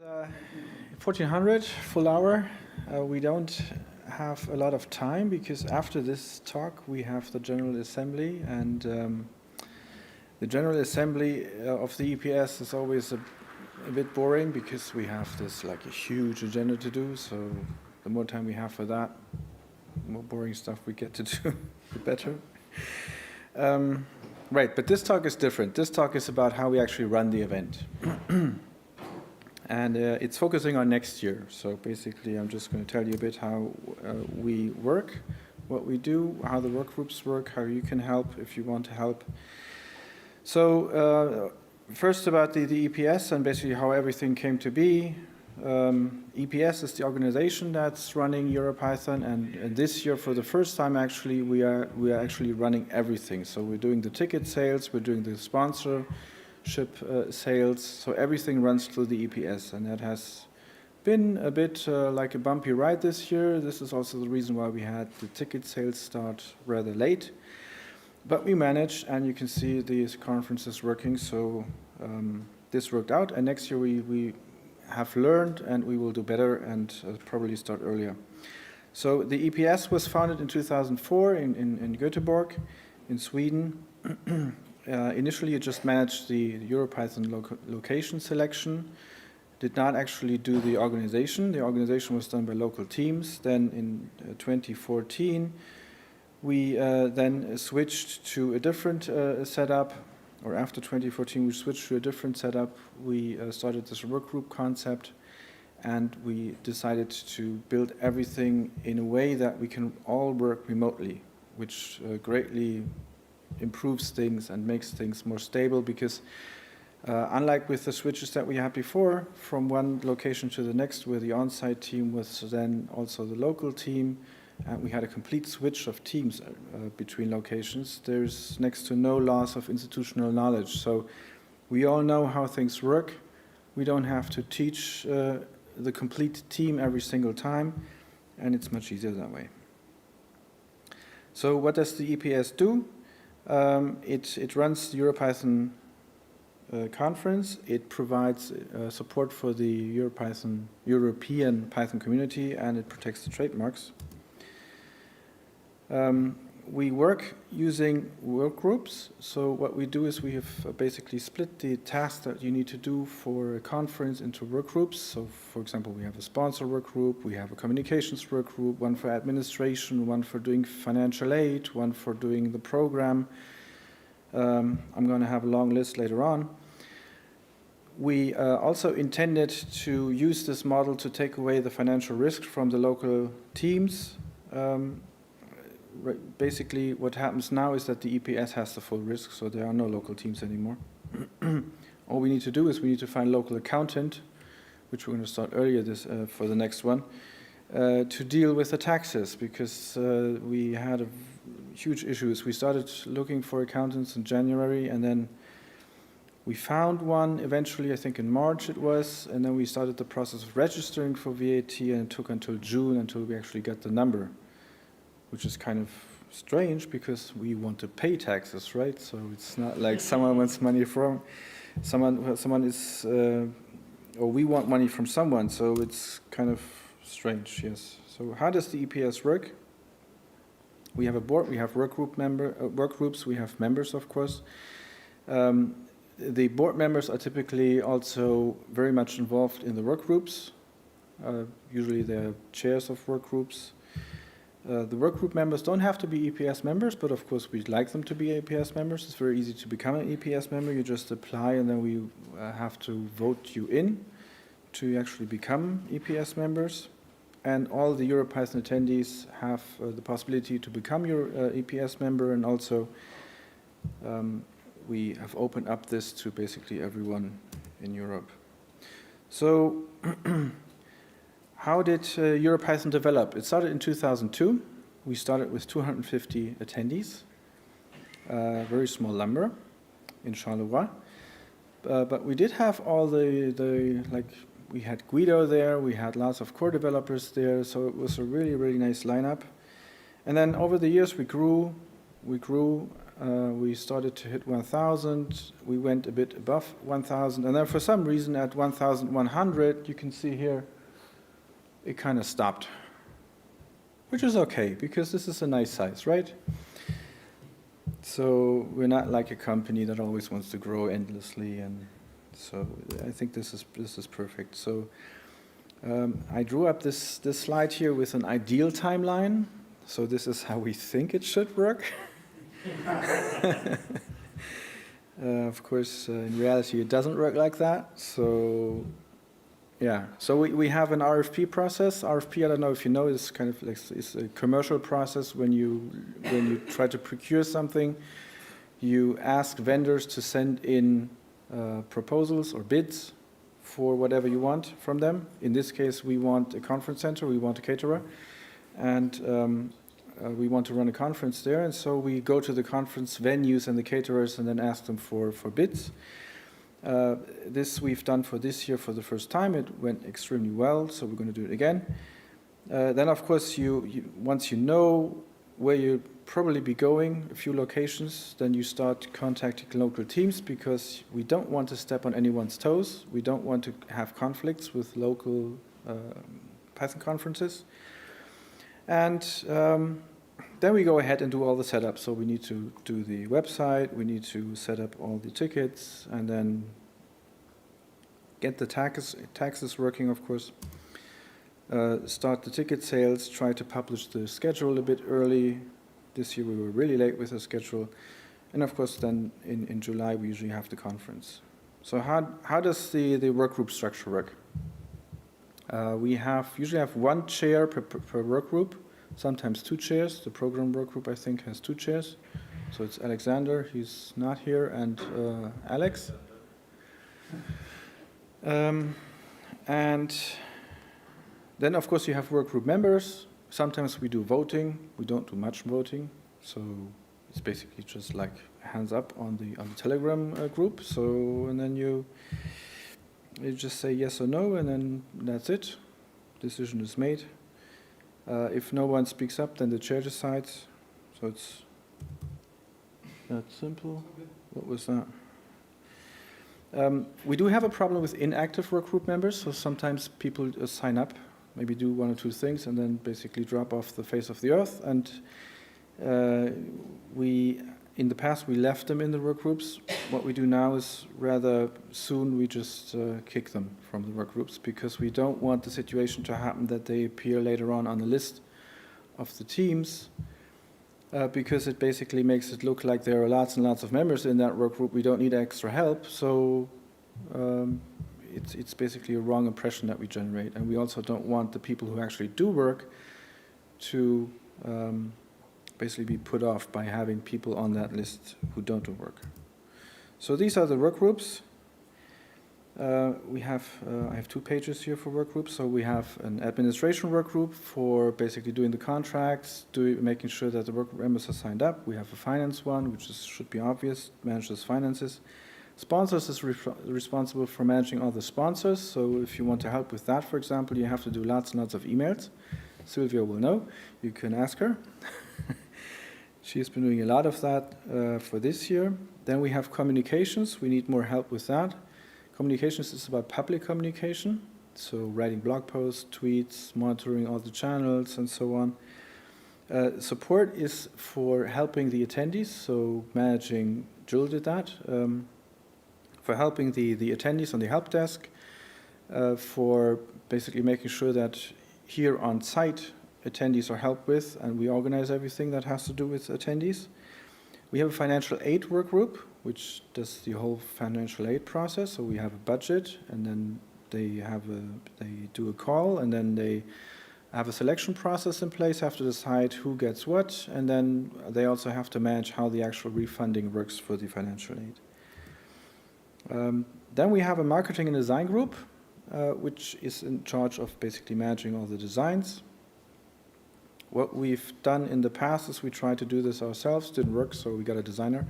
1400, full hour. We don't have a lot of time because after this talk we have the General Assembly, and the General Assembly of the EPS is always a bit boring because we have this like a huge agenda to do, so the more time we have for that, the more boring stuff we get to do, the better. Right, but this talk is different. This talk is about how we actually run the event. And it's focusing on next year. So basically, I'm just going to tell you a bit how we work, what we do, how the work groups work, how you can help if you want to help. So first about the EPS and basically how everything came to be. EPS is the organization that's running EuroPython, and this year, for the first time, actually, we are actually running everything. So we're doing the ticket sales, we're doing the sponsorship sales, so everything runs through the EPS, and that has been a bit like a bumpy ride this year. This is also the reason why we had the ticket sales start rather late, but we managed, and you can see these conferences working, so this worked out, and next year we have learned and we will do better and probably start earlier. So the EPS was founded in 2004 in Göteborg in Sweden. Initially, it just managed the EuroPython location selection, did not actually do the organization. The organization was done by local teams. Then in 2014, we then switched to a different setup, or after 2014, we switched to a different setup. We started this work group concept, and we decided to build everything in a way that we can all work remotely, which greatly improves things and makes things more stable, because unlike with the switches that we had before, from one location to the next, where the on-site team was then also the local team, and we had a complete switch of teams between locations, there's next to no loss of institutional knowledge. So we all know how things work. We don't have to teach the complete team every single time, and it's much easier that way. So what does the EPS do? It runs the EuroPython conference. It provides support for the European Python community, and it protects the trademarks. We work using work groups. So what we do is we have basically split the tasks that you need to do for a conference into work groups. So for example, we have a sponsor work group, we have a communications work group, one for administration, one for doing financial aid, one for doing the program. I'm going to have a long list later on. We also intended to use this model to take away the financial risk from the local teams. Basically, what happens now is that the EPS has the full risk, so there are no local teams anymore. All we need to do is we need to find local accountant, which we're going to start earlier for the next one, to deal with the taxes, because we had huge issues. We started looking for accountants in January, and then we found one eventually, I think in March it was, and then we started the process of registering for VAT, and it took until June until we actually got the number, which is kind of strange because we want to pay taxes, right? So it's not like someone wants money from someone is, or we want money from someone. So it's kind of strange, yes. So how does the EPS work? We have a board. We have work groups. We have members, of course. The board members are typically also very much involved in the work groups. Usually they're chairs of work groups. The work group members don't have to be EPS members, but of course we'd like them to be EPS members. It's very easy to become an EPS member. You just apply, and then we have to vote you in to actually become EPS members. And all the EuroPython attendees have the possibility to become your EPS member, and also we have opened up this to basically everyone in Europe. So how did EuroPython develop? It started in 2002. We started with 250 attendees, very small number in Charleroi. But we did have all we had Guido there, we had lots of core developers there, so it was a really, really nice lineup. And then over the years we grew We started to hit 1,000. We went a bit above 1,000. And then for some reason at 1,100, you can see here, it kind of stopped. Which is okay, because this is a nice size, right? So we're not like a company that always wants to grow endlessly. And so I think this is perfect. So I drew up this slide here with an ideal timeline. So this is how we think it should work. Of course, in reality, it doesn't work like that. So, yeah. So we have an RFP process. RFP, I don't know if you know, is kind of like it's a commercial process. When you try to procure something, you ask vendors to send in proposals or bids for whatever you want from them. In this case, we want a conference center, we want a caterer, and we want to run a conference there. And so we go to the conference venues and the caterers and then ask them for bids. This we've done for this year for the first time. It went extremely well, so we're going to do it again. Then, of course, once you know where you'll probably be going, a few locations, then you start contacting local teams, because we don't want to step on anyone's toes. We don't want to have conflicts with local Python conferences. And then we go ahead and do all the setup. So we need to do the website, we need to set up all the tickets, and then get the taxes working, of course. Start the ticket sales, try to publish the schedule a bit early. This year we were really late with the schedule. And of course then in July we usually have the conference. So how does the work group structure work? We usually have one chair per work group, sometimes two chairs. The program work group, I think, has two chairs. So it's Alexander, he's not here, and Alex. And then, of course, you have work group members. Sometimes we do voting. We don't do much voting. So it's basically just like hands up on the Telegram group. So, and then you just say yes or no, and then that's it. Decision is made. If no one speaks up, then the chair decides. So it's that simple. What was that? We do have a problem with inactive work group members. So sometimes people sign up, maybe do one or two things, and then basically drop off the face of the earth. And in the past, we left them in the work groups. What we do now is rather soon we just kick them from the work groups, because we don't want the situation to happen that they appear later on the list of the teams, because it basically makes it look like there are lots and lots of members in that work group. We don't need extra help. So it's basically a wrong impression that we generate. And we also don't want the people who actually do work to basically be put off by having people on that list who don't do work. So these are the work groups. I have 2 pages here for work groups. So we have an administration work group for basically doing the contracts, making sure that the work members are signed up. We have a finance one, which should be obvious, manages finances. Sponsors is responsible for managing all the sponsors. So if you want to help with that, for example, you have to do lots and lots of emails. Sylvia will know. You can ask her. She's been doing a lot of that for this year. Then we have communications. We need more help with that. Communications is about public communication, so writing blog posts, tweets, monitoring all the channels, and so on. Support is for helping the attendees, so managing, Jill did that, for helping the attendees on the help desk, for basically making sure that here on site attendees are helped with, and we organize everything that has to do with attendees. We have a financial aid work group, which does the whole financial aid process. So we have a budget, and then they do a call, and then they have a selection process in place, have to decide who gets what, and then they also have to manage how the actual refunding works for the financial aid. Then we have a marketing and design group, which is in charge of basically managing all the designs. What we've done in the past is we tried to do this ourselves, didn't work, so we got a designer.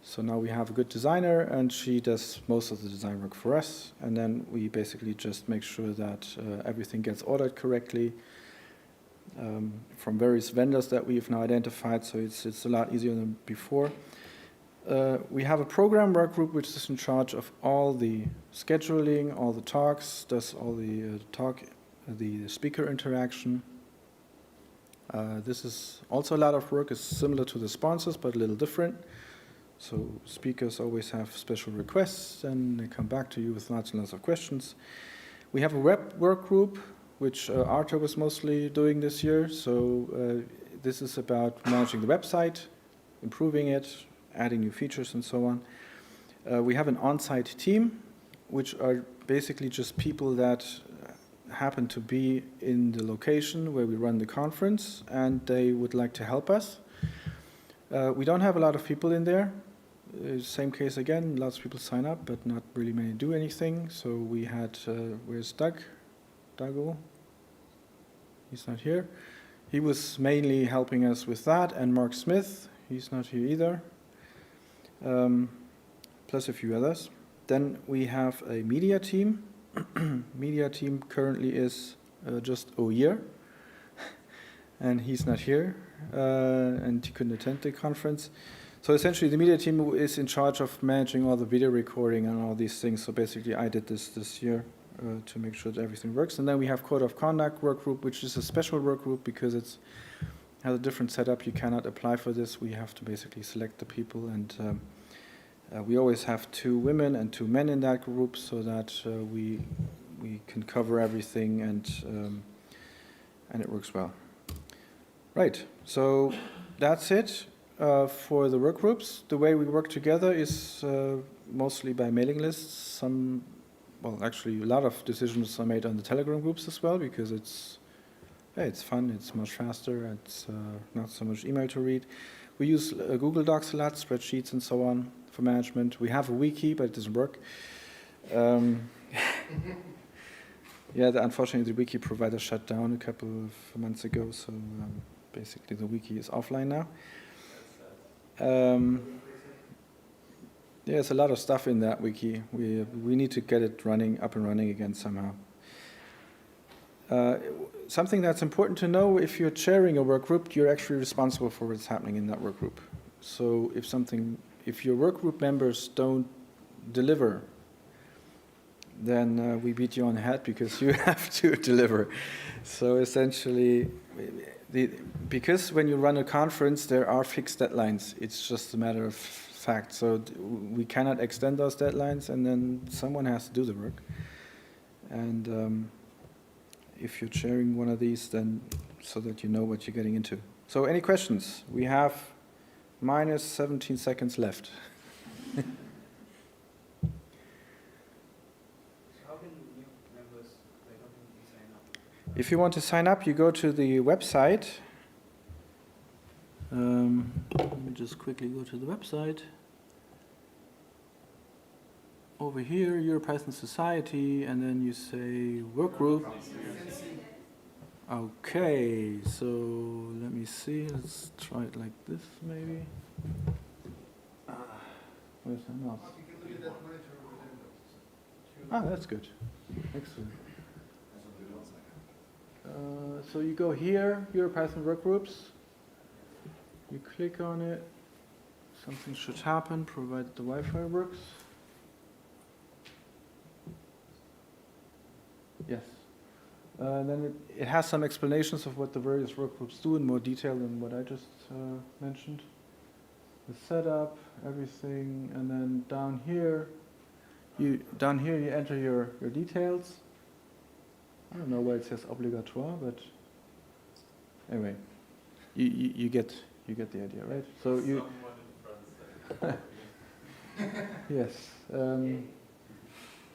So now we have a good designer, and she does most of the design work for us. And then we basically just make sure that everything gets ordered correctly. from various vendors that we've now identified, so it's a lot easier than before. We have a program work group which is in charge of all the scheduling, all the talks, does all the the speaker interaction. This is also a lot of work. It's similar to the sponsors, but a little different. So speakers always have special requests, and they come back to you with lots and lots of questions. We have a web work group, which Arthur was mostly doing this year. So this is about managing the website, improving it, adding new features, and so on. We have an on-site team, which are basically just people that happen to be in the location where we run the conference, and they would like to help us. We don't have a lot of people in there. Same case again, lots of people sign up, but not really many do anything. So we had, where's Doug? Dago? He's not here. He was mainly helping us with that, and Mark Smith, he's not here either. Plus a few others. Then we have a media team. Media team currently is just Oyer, and he's not here, and he couldn't attend the conference. So essentially the media team is in charge of managing all the video recording and all these things. So basically I did this year to make sure that everything works. And then we have Code of Conduct work group, which is a special work group because it has a different setup. You cannot apply for this. We have to basically select the people, and we always have 2 women and 2 men in that group so that we can cover everything, and it works well. Right, so that's it for the work groups. The way we work together is mostly by mailing lists. Actually a lot of decisions are made on the Telegram groups as well, because it's fun, it's much faster, it's not so much email to read. We use Google Docs a lot, spreadsheets and so on for management. We have a wiki, but it doesn't work. Unfortunately the wiki provider shut down a couple of months ago, so basically the wiki is offline now. There's a lot of stuff in that wiki. We need to get it up and running again somehow. Something that's important to know: if you're chairing a work group, you're actually responsible for what's happening in that work group. So if your work group members don't deliver, then we beat you on the head because you have to deliver. So essentially, because when you run a conference, there are fixed deadlines. It's just a matter of fact. So we cannot extend those deadlines, and then someone has to do the work. And if you're chairing one of these, then so that you know what you're getting into. So any questions? We have minus 17 seconds left. If you want to sign up, you go to the website. Let me just quickly go to the website. Over here, EuroPython Society, and then you say workgroup. Okay, so let me see. Let's try it like this, maybe. Where's the mouse? That's good. Excellent. So you go here, EuroPython workgroups. You click on it. Something should happen, provided the Wi-Fi works. Yes. Then it has some explanations of what the various workgroups do in more detail than what I just mentioned. The setup, everything, and then down here you enter your details. I don't know why it says obligatoire, but anyway, you get the idea, right? So you. Yes.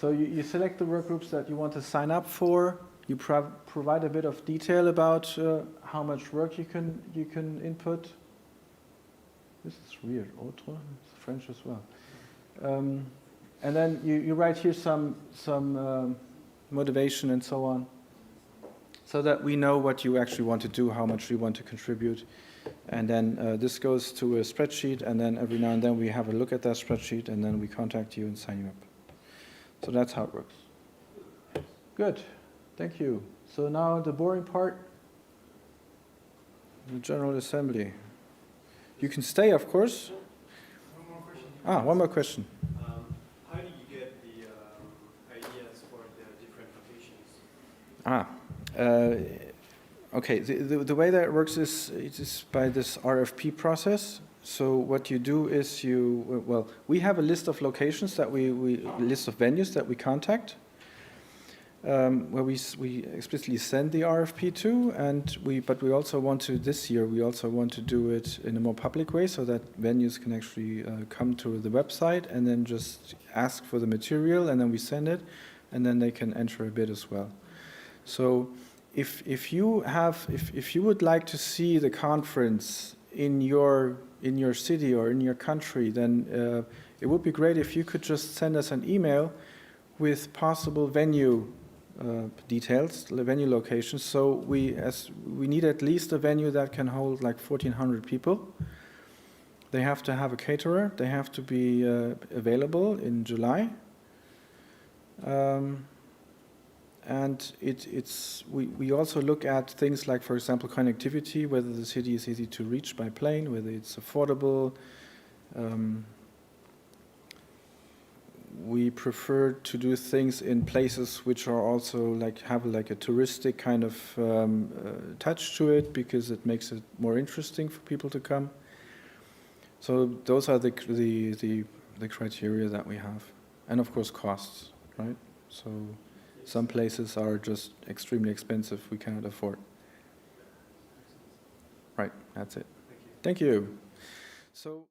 So you select the work groups that you want to sign up for. You provide a bit of detail about how much work you can input. This is weird. Autre, it's French as well. And then you write here some motivation and so on, so that we know what you actually want to do, how much you want to contribute. And then this goes to a spreadsheet, and then every now and then we have a look at that spreadsheet, and then we contact you and sign you up. So that's how it works. Good. Thank you. So now the boring part. The General Assembly. You can stay, of course. One more question. One more question. How do you get the ideas for the different locations? Okay, the way that it works is it is by this RFP process. So what you do is we have a list of locations that list of venues that we contact, where we explicitly send the RFP to, but we also want to, this year, we also want to do it in a more public way so that venues can actually come to the website and then just ask for the material, and then we send it, and then they can enter a bid as well. So if you would like to see the conference in your city or in your country, then it would be great if you could just send us an email with possible venue details, venue locations. So we need at least a venue that can hold like 1,400 people. They have to have a caterer. They have to be available in July. And we also look at things like, for example, connectivity, whether the city is easy to reach by plane, whether it's affordable. We prefer to do things in places which are also have a touristic kind of touch to it, because it makes it more interesting for people to come. So those are the criteria that we have, and of course costs, right? So some places are just extremely expensive, we cannot afford. Right, that's it. Thank you. Thank you. So.